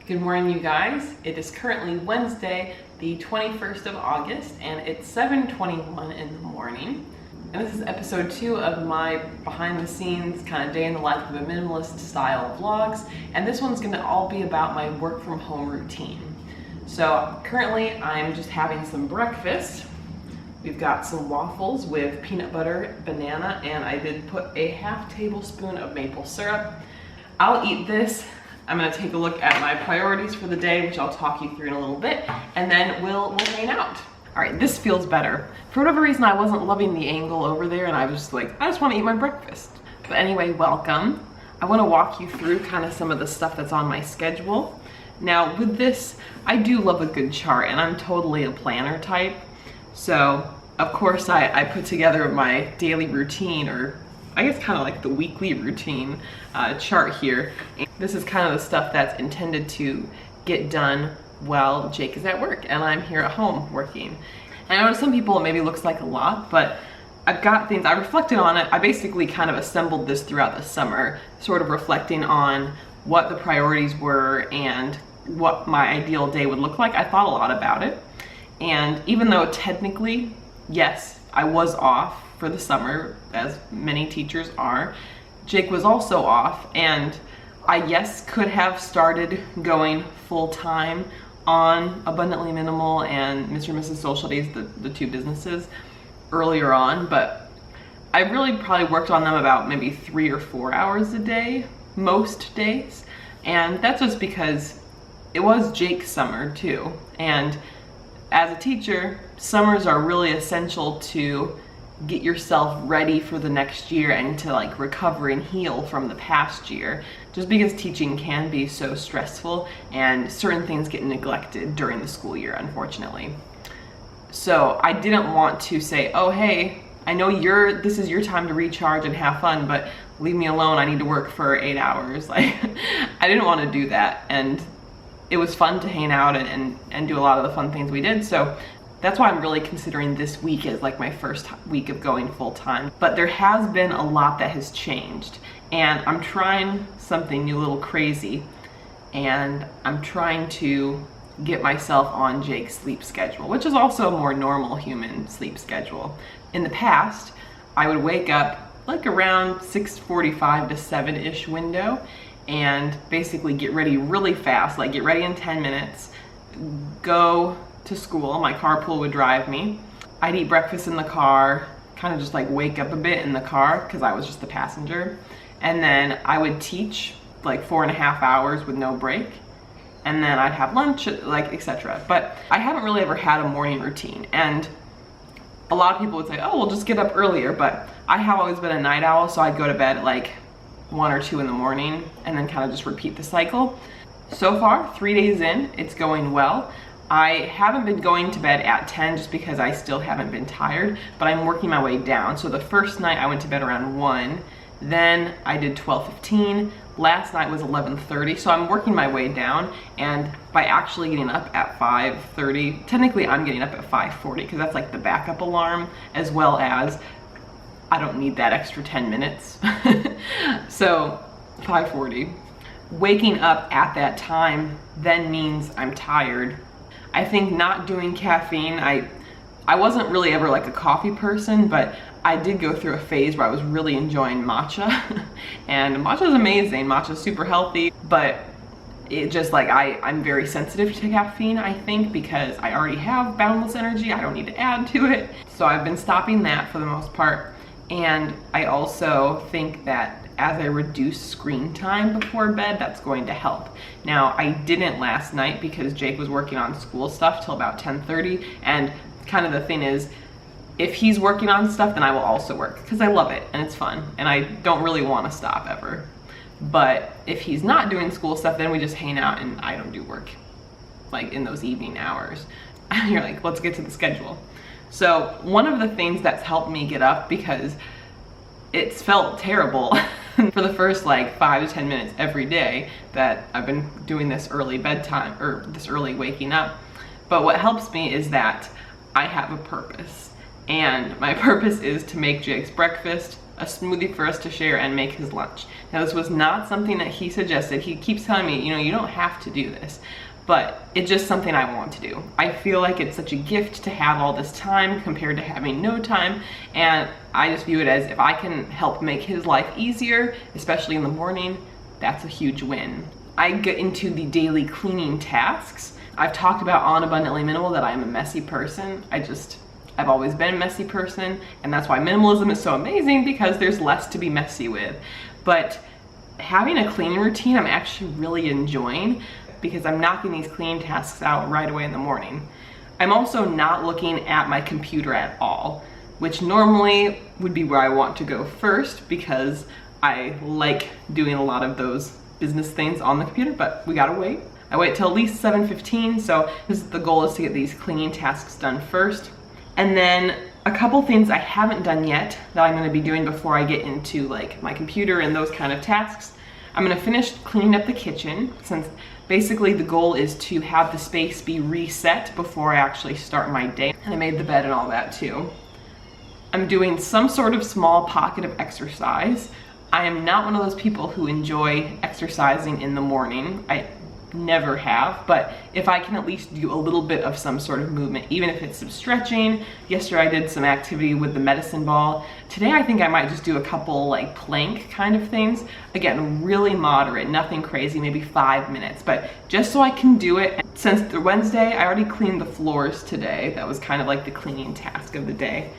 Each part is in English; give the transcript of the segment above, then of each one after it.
Good morning, you guys. It is currently Wednesday, the 21st of August, and it's 7:21 in the morning. And this is episode 2 of my behind the scenes kind of day in the life of a minimalist style vlogs. And this one's gonna all be about my work from home routine. So currently I'm just having some breakfast. We've got some waffles with peanut butter, banana, and I did put a half tablespoon of maple syrup. I'll eat this. I'm gonna take a look at my priorities for the day, which I'll talk you through in a little bit, and then we'll hang out. All right, this feels better. For whatever reason, I wasn't loving the angle over there, and I was just like, I just wanna eat my breakfast. But anyway, welcome. I wanna walk you through kind of some of the stuff that's on my schedule. Now with this, I do love a good chart, and I'm totally a planner type. So of course I put together my daily routine, or I guess kind of like the weekly routine chart here. And this is kind of the stuff that's intended to get done while Jake is at work and I'm here at home working. And I know to some people it maybe looks like a lot, but I've got things, I reflected on it. I basically kind of assembled this throughout the summer, sort of reflecting on what the priorities were and what my ideal day would look like. I thought a lot about it. And even though technically, yes, I was off for the summer, as many teachers are, Jake was also off, and I, yes, could have started going full-time on Abundantly Minimal and Mr. and Mrs. Social Days, the two businesses, earlier on, but I really probably worked on them about maybe 3 or 4 hours a day, most days, and that's just because it was Jake's summer too, and as a teacher, summers are really essential to get yourself ready for the next year and to like recover and heal from the past year, just because teaching can be so stressful and certain things get neglected during the school year, unfortunately. So I didn't want to say, oh hey, I know this is your time to recharge and have fun, but leave me alone, I need to work for 8 hours. Like, I didn't want to do that, and it was fun to hang out and do a lot of the fun things we did. So that's why I'm really considering this week as like my first week of going full time. But there has been a lot that has changed, and I'm trying something new, a little crazy, and I'm trying to get myself on Jake's sleep schedule, which is also a more normal human sleep schedule. In the past, I would wake up like around 6:45 to 7-ish window and basically get ready really fast, like get ready in 10 minutes, go to school. My carpool would drive me. I'd eat breakfast in the car, kind of just like wake up a bit in the car because I was just the passenger. And then I would teach like 4.5 hours with no break. And then I'd have lunch, like etc. But I haven't really ever had a morning routine. And a lot of people would say, oh, we'll just get up earlier. But I have always been a night owl, so I'd go to bed at like 1 or 2 in the morning and then kind of just repeat the cycle. So far, 3 days in, it's going well. I haven't been going to bed at 10 just because I still haven't been tired, but I'm working my way down. So the first night I went to bed around 1, then I did 12:15, last night was 11:30, so I'm working my way down, and by actually getting up at 5:30, technically I'm getting up at 5:40 because that's like the backup alarm, as well as I don't need that extra 10 minutes. So 5:40. Waking up at that time then means I'm tired. I think not doing caffeine, I wasn't really ever like a coffee person, but I did go through a phase where I was really enjoying matcha. And matcha is amazing, matcha is super healthy, but it just like, I'm very sensitive to caffeine, I think, because I already have boundless energy, I don't need to add to it. So I've been stopping that for the most part. And I also think that as I reduce screen time before bed, that's going to help. Now, I didn't last night because Jake was working on school stuff till about 10:30, and kind of the thing is, if he's working on stuff, then I will also work, because I love it and it's fun, and I don't really want to stop ever. But if he's not doing school stuff, then we just hang out and I don't do work, like in those evening hours. And you're like, let's get to the schedule. So one of the things that's helped me get up, because it's felt terrible for the first like 5 to 10 minutes every day that I've been doing this early bedtime, or this early waking up. But what helps me is that I have a purpose, and my purpose is to make Jake's breakfast, a smoothie for us to share and make his lunch. Now this was not something that he suggested. He keeps telling me, you know, you don't have to do this, but it's just something I want to do. I feel like it's such a gift to have all this time compared to having no time, and I just view it as if I can help make his life easier, especially in the morning, that's a huge win. I get into the daily cleaning tasks. I've talked about on Abundantly Minimal that I'm a messy person. I've always been a messy person, and that's why minimalism is so amazing, because there's less to be messy with. But having a cleaning routine I'm actually really enjoying, because I'm knocking these cleaning tasks out right away in the morning. I'm also not looking at my computer at all, which normally would be where I want to go first, because I like doing a lot of those business things on the computer, but we gotta wait. I wait till at least 7:15, so the goal is to get these cleaning tasks done first. And then a couple things I haven't done yet that I'm gonna be doing before I get into like my computer and those kind of tasks. I'm gonna finish cleaning up the kitchen, since basically the goal is to have the space be reset before I actually start my day. And I made the bed and all that too. I'm doing some sort of small pocket of exercise. I am not one of those people who enjoy exercising in the morning. I never have, but if I can at least do a little bit of some sort of movement, even if it's some stretching. Yesterday I did some activity with the medicine ball. Today I think I might just do a couple like plank kind of things. Again, really moderate, nothing crazy, maybe 5 minutes, but just so I can do it. Since the Wednesday, I already cleaned the floors today. That was kind of like the cleaning task of the day.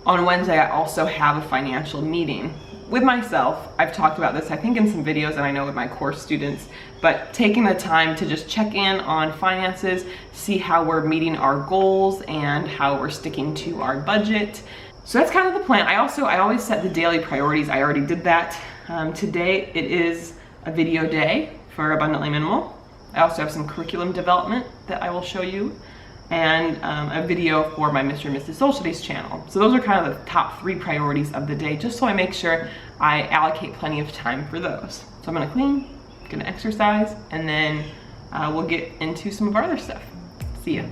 On Wednesday, I also have a financial meeting with myself. I've talked about this, I think, in some videos, and I know with my course students, but taking the time to just check in on finances, see how we're meeting our goals and how we're sticking to our budget. So that's kind of the plan. I always set the daily priorities. I already did that. Today it is a video day for Abundantly Minimal. I also have some curriculum development that I will show you, and a video for my Mr. and Mrs. Social Studies channel. So those are kind of the top 3 priorities of the day, just so I make sure I allocate plenty of time for those. So I'm gonna clean, gonna exercise, and then we'll get into some of our other stuff. See ya.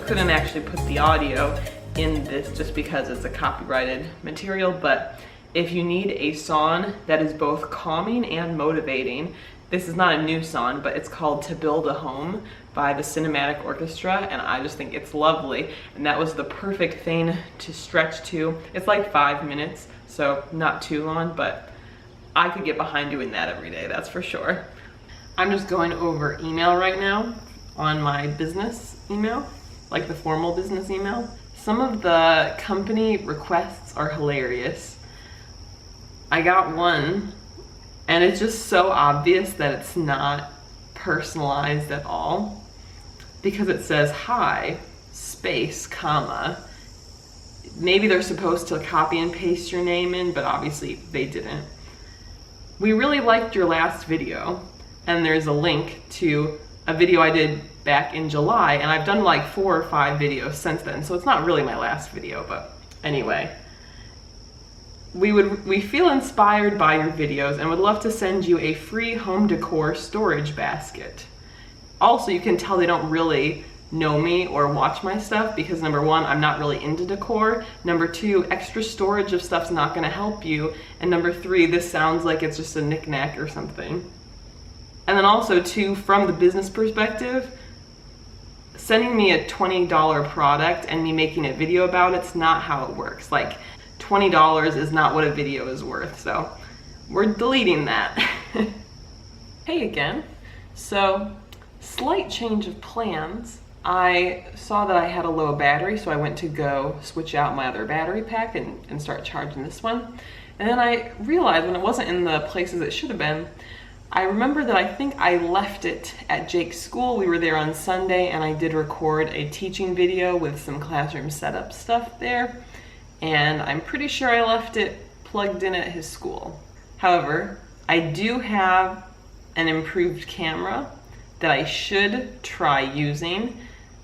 Couldn't actually put the audio in this just because it's a copyrighted material, but if you need a song that is both calming and motivating, this is not a new song, but it's called To Build a Home by the Cinematic Orchestra, and I just think it's lovely, and that was the perfect thing to stretch to. It's like 5 minutes, so not too long, but I could get behind doing that every day, that's for sure. I'm just going over email right now on my business email, like the formal business email. Some of the company requests are hilarious. I got one, and it's just so obvious that it's not personalized at all, because it says hi, space, comma. Maybe they're supposed to copy and paste your name in, but obviously they didn't. We really liked your last video, and there's a link to a video I did back in July, and I've done like 4 or 5 videos since then, so it's not really my last video, but anyway. We feel inspired by your videos and would love to send you a free home decor storage basket. Also, you can tell they don't really know me or watch my stuff, because number 1, I'm not really into decor. Number 2, extra storage of stuff's not gonna help you. And number 3, this sounds like it's just a knick-knack or something. And then also too, from the business perspective, sending me a $20 product and me making a video about it's not how it works. Like $20 is not what a video is worth, so we're deleting that. Hey again. So, slight change of plans. I saw that I had a low battery, so I went to go switch out my other battery pack and start charging this one. And then I realized when it wasn't in the places it should have been, I remember that I think I left it at Jake's school. We were there on Sunday and I did record a teaching video with some classroom setup stuff there. And I'm pretty sure I left it plugged in at his school. However, I do have an improved camera that I should try using.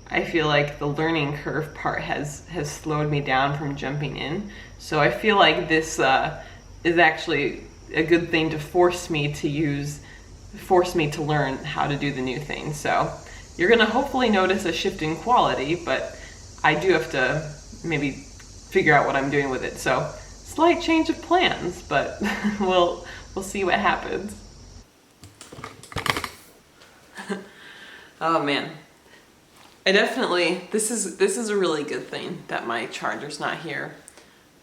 I feel like the learning curve part has slowed me down from jumping in. So I feel like this is actually a good thing to force me to learn how to do the new thing. So you're gonna hopefully notice a shift in quality, but I do have to maybe figure out what I'm doing with it. So slight change of plans, but we'll see what happens. Oh man. This is a really good thing that my charger's not here,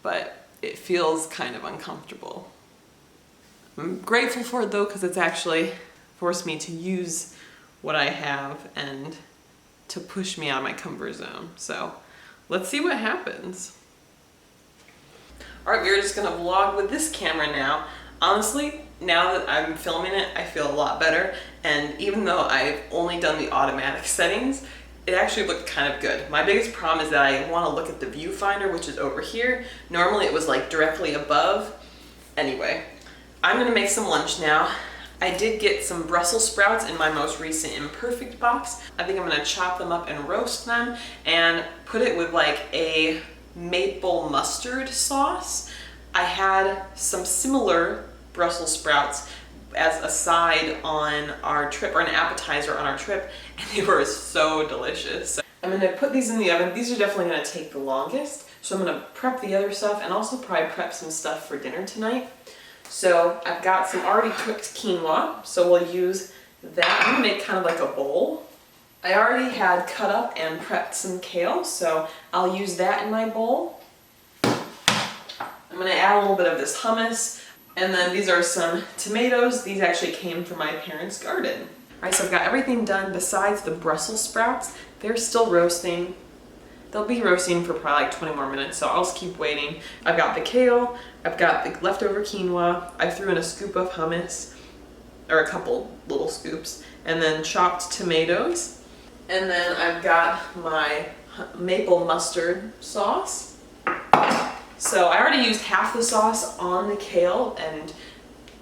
but it feels kind of uncomfortable. I'm grateful for it though, because it's actually forced me to use what I have and to push me out of my comfort zone. So let's see what happens. Alright, we're just gonna vlog with this camera now. Honestly, now that I'm filming it, I feel a lot better. And even though I've only done the automatic settings, it actually looked kind of good. My biggest problem is that I want to look at the viewfinder, which is over here. Normally it was like directly above. Anyway, I'm gonna make some lunch now. I did get some Brussels sprouts in my most recent Imperfect box. I think I'm gonna chop them up and roast them and put it with like a maple mustard sauce. I had some similar Brussels sprouts as a side on our trip, or an appetizer on our trip, and they were so delicious. I'm gonna put these in the oven. These are definitely gonna take the longest, so I'm gonna prep the other stuff and also probably prep some stuff for dinner tonight. So I've got some already cooked quinoa, so we'll use that. I'm gonna make kind of like a bowl. I already had cut up and prepped some kale, so I'll use that in my bowl. I'm gonna add a little bit of this hummus, and then these are some tomatoes. These actually came from my parents' garden. All right, so I've got everything done besides the Brussels sprouts. They're still roasting. They'll be roasting for probably like 20 more minutes, so I'll just keep waiting. I've got the kale, I've got the leftover quinoa, I threw in a scoop of hummus, or a couple little scoops, and then chopped tomatoes. And then I've got my maple mustard sauce. So I already used half the sauce on the kale and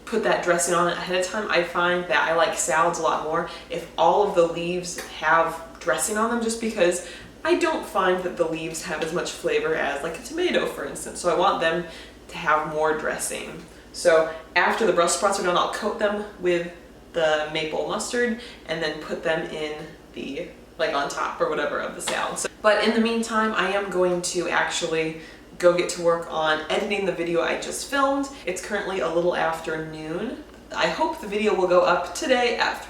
put that dressing on it ahead of time. I find that I like salads a lot more if all of the leaves have dressing on them, just because I don't find that the leaves have as much flavor as like a tomato, for instance. So I want them to have more dressing. So after the Brussels sprouts are done, I'll coat them with the maple mustard and then put them in the, like on top or whatever of the salad. So, but in the meantime, I am going to actually go get to work on editing the video I just filmed. It's currently a little after noon. I hope the video will go up today at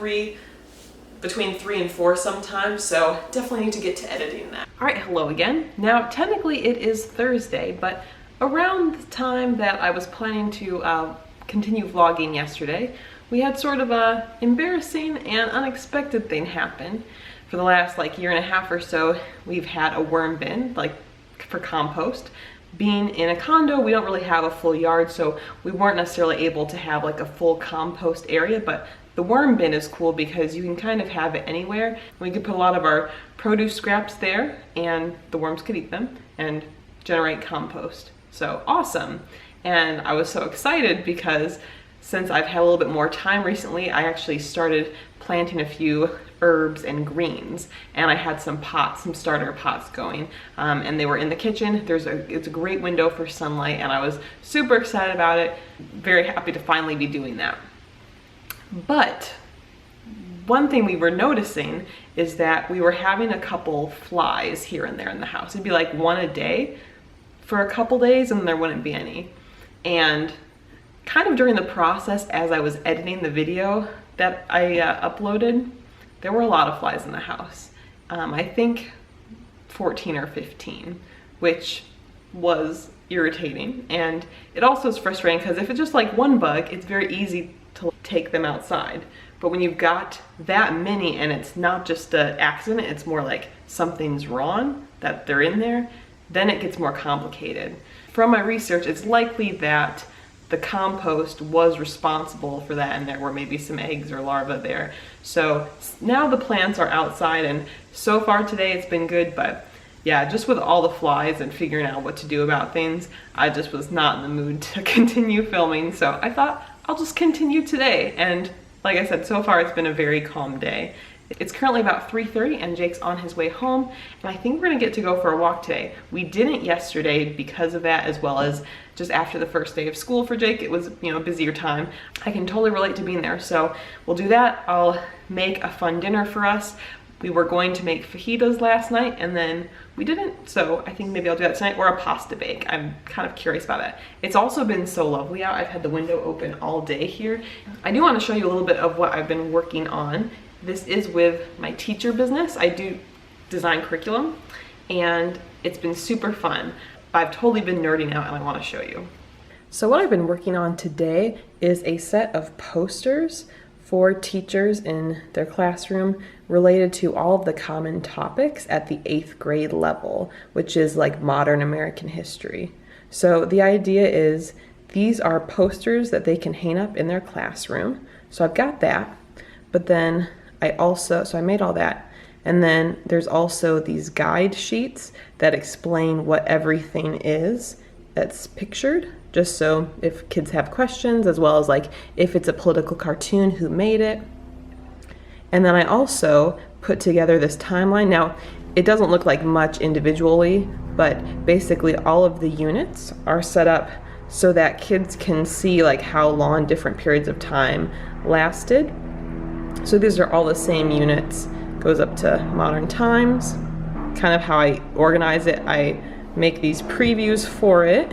between 3 and 4 sometime, so definitely need to get to editing that. All right, hello again. Now, technically it is Thursday, but around the time that I was planning to continue vlogging yesterday, we had sort of a embarrassing and unexpected thing happen. For the last like year and a half or so, we've had a worm bin, like for compost. Being in a condo, we don't really have a full yard, so we weren't necessarily able to have like a full compost area, but the worm bin is cool because you can kind of have it anywhere. We could put a lot of our produce scraps there and the worms could eat them and generate compost. So awesome. And I was so excited because since I've had a little bit more time recently, I actually started planting a few herbs and greens, and I had some pots, some starter pots going, and they were in the kitchen. It's a great window for sunlight, and I was super excited about it. Very happy to finally be doing that. But one thing we were noticing is that we were having a couple flies here and there in the house. It'd be like one a day for a couple days, and there wouldn't be any. And kind of during the process, as I was editing the video, that I uploaded, there were a lot of flies in the house. I think 14 or 15, which was irritating. And it also is frustrating because if it's just like one bug, it's very easy to take them outside. But when you've got that many and it's not just an accident, it's more like something's wrong, that they're in there, then it gets more complicated. From my research, it's likely that the compost was responsible for that and there were maybe some eggs or larvae there. So now the plants are outside and so far today it's been good, but yeah, just with all the flies and figuring out what to do about things, I just was not in the mood to continue filming. So I thought I'll just continue today. And like I said, so far it's been a very calm day. It's currently about 3:30 and Jake's on his way home, and I think we're gonna get to go for a walk today. We didn't yesterday because of that, as well as just after the first day of school for Jake. It was, a busier time. I can totally relate to being there, so we'll do that. I'll make a fun dinner for us. We were going to make fajitas last night and then we didn't, so I think maybe I'll do that tonight, or a pasta bake. I'm kind of curious about that. It's also been so lovely out. I've had the window open all day here. I do want to show you a little bit of what I've been working on. This is with my teacher business. I do design curriculum and it's been super fun. I've totally been nerding out and I want to show you. So what I've been working on today is a set of posters for teachers in their classroom related to all of the common topics at the 8th grade level, which is like modern American history. So the idea is these are posters that they can hang up in their classroom. So I've got that, but then so I made all that. And then there's also these guide sheets that explain what everything is that's pictured, just so if kids have questions, as well as like if it's a political cartoon, who made it. And then I also put together this timeline. Now, it doesn't look like much individually, but basically all of the units are set up so that kids can see like how long different periods of time lasted. So these are all the same units, goes up to modern times. Kind of how I organize it, I make these previews for it.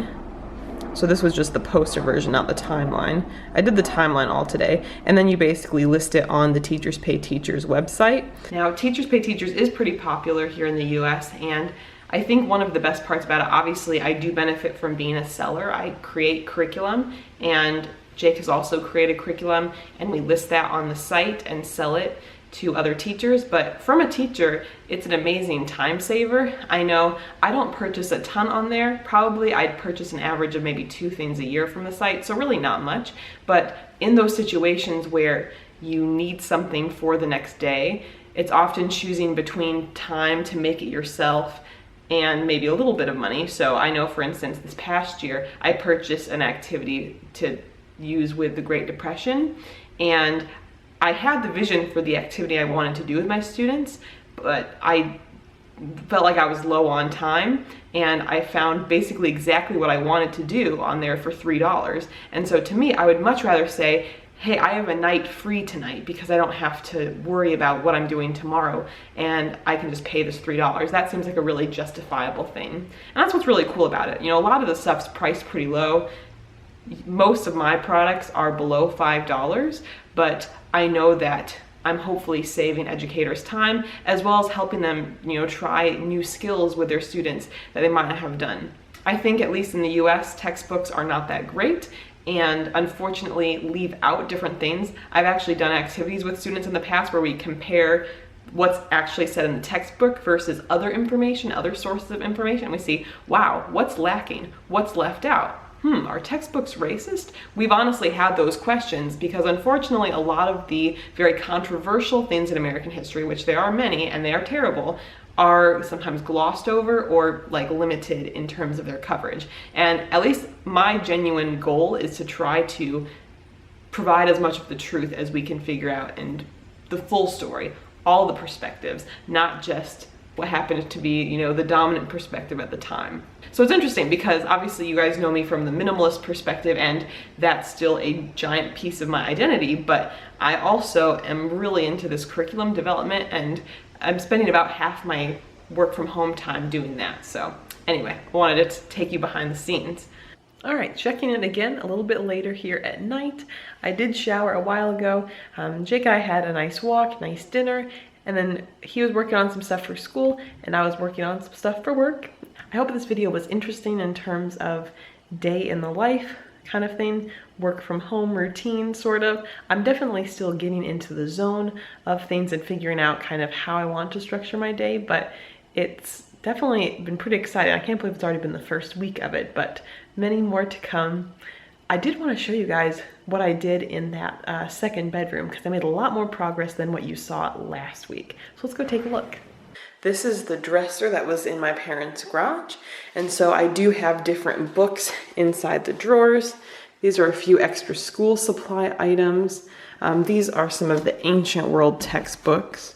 So this was just the poster version, not the timeline. I did the timeline all today, and then you basically list it on the Teachers Pay Teachers website. Now, Teachers Pay Teachers is pretty popular here in the US, and I think one of the best parts about it, obviously I do benefit from being a seller. I create curriculum, and Jake has also created curriculum, and we list that on the site and sell it to other teachers. But from a teacher, it's an amazing time saver. I know I don't purchase a ton on there. Probably I'd purchase an average of maybe 2 things a year from the site, so really not much. But in those situations where you need something for the next day, it's often choosing between time to make it yourself and maybe a little bit of money. So I know, for instance, this past year, I purchased an activity to use with the Great Depression, and I had the vision for the activity I wanted to do with my students, but I felt like I was low on time, and I found basically exactly what I wanted to do on there for $3. And so to me, I would much rather say, hey, I have a night free tonight because I don't have to worry about what I'm doing tomorrow, and I can just pay this $3. That seems like a really justifiable thing. And that's what's really cool about it. A lot of the stuff's priced pretty low. Most of my products are below $5, but I know that I'm hopefully saving educators time, as well as helping them, try new skills with their students that they might not have done. I think, at least in the US, textbooks are not that great, and unfortunately leave out different things. I've actually done activities with students in the past where we compare what's actually said in the textbook versus other information, other sources of information, and we see, wow, what's lacking? What's left out? Are textbooks racist? We've honestly had those questions because unfortunately a lot of the very controversial things in American history, which there are many and they are terrible, are sometimes glossed over or like limited in terms of their coverage. And at least my genuine goal is to try to provide as much of the truth as we can figure out and the full story, all the perspectives, not just what happened to be, the dominant perspective at the time. So it's interesting because obviously you guys know me from the minimalist perspective, and that's still a giant piece of my identity, but I also am really into this curriculum development, and I'm spending about half my work from home time doing that. So anyway, I wanted to take you behind the scenes. All right, checking in again a little bit later here at night. I did shower a while ago. Jake and I had a nice walk, nice dinner, and then he was working on some stuff for school and I was working on some stuff for work. I hope this video was interesting in terms of day in the life kind of thing, work from home routine sort of. I'm definitely still getting into the zone of things and figuring out kind of how I want to structure my day, but it's definitely been pretty exciting. I can't believe it's already been the first week of it, but many more to come. I did want to show you guys what I did in that second bedroom because I made a lot more progress than what you saw last week. So let's go take a look. This is the dresser that was in my parents' garage. And so I do have different books inside the drawers. These are a few extra school supply items. These are some of the ancient world textbooks.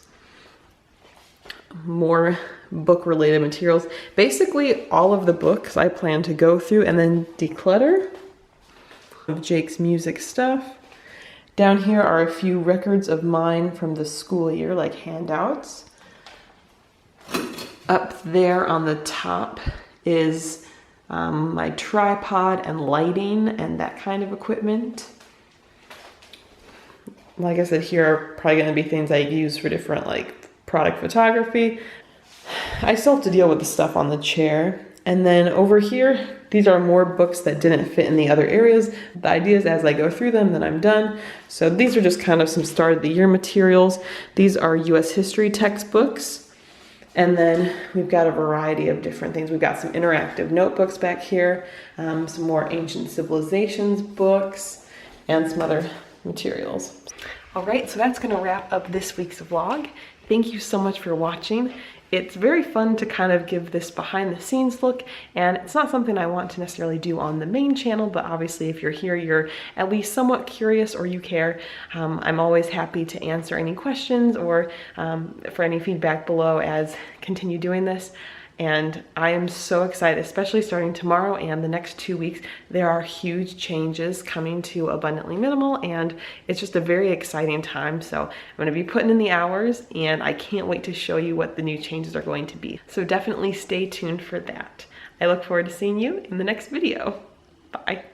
More book-related materials. Basically, all of the books I plan to go through and then declutter. Of Jake's music stuff. Down here are a few records of mine from the school year, like handouts. Up there on the top is my tripod and lighting and that kind of equipment. Like I said, here are probably going to be things I use for different like product photography. I still have to deal with the stuff on the chair. And then over here, these are more books that didn't fit in the other areas. The idea is as I go through them, then I'm done. So these are just kind of some start of the year materials. These are US history textbooks. And then we've got a variety of different things. We've got some interactive notebooks back here, some more ancient civilizations books, and some other materials. All right, so that's gonna wrap up this week's vlog. Thank you so much for watching. It's very fun to kind of give this behind the scenes look, and it's not something I want to necessarily do on the main channel, but obviously if you're here, you're at least somewhat curious or you care. I'm always happy to answer any questions or for any feedback below as continue doing this. And I am so excited, especially starting tomorrow and the next 2 weeks. There are huge changes coming to Abundantly Minimal, and it's just a very exciting time. So I'm gonna be putting in the hours, and I can't wait to show you what the new changes are going to be. So definitely stay tuned for that. I look forward to seeing you in the next video. Bye.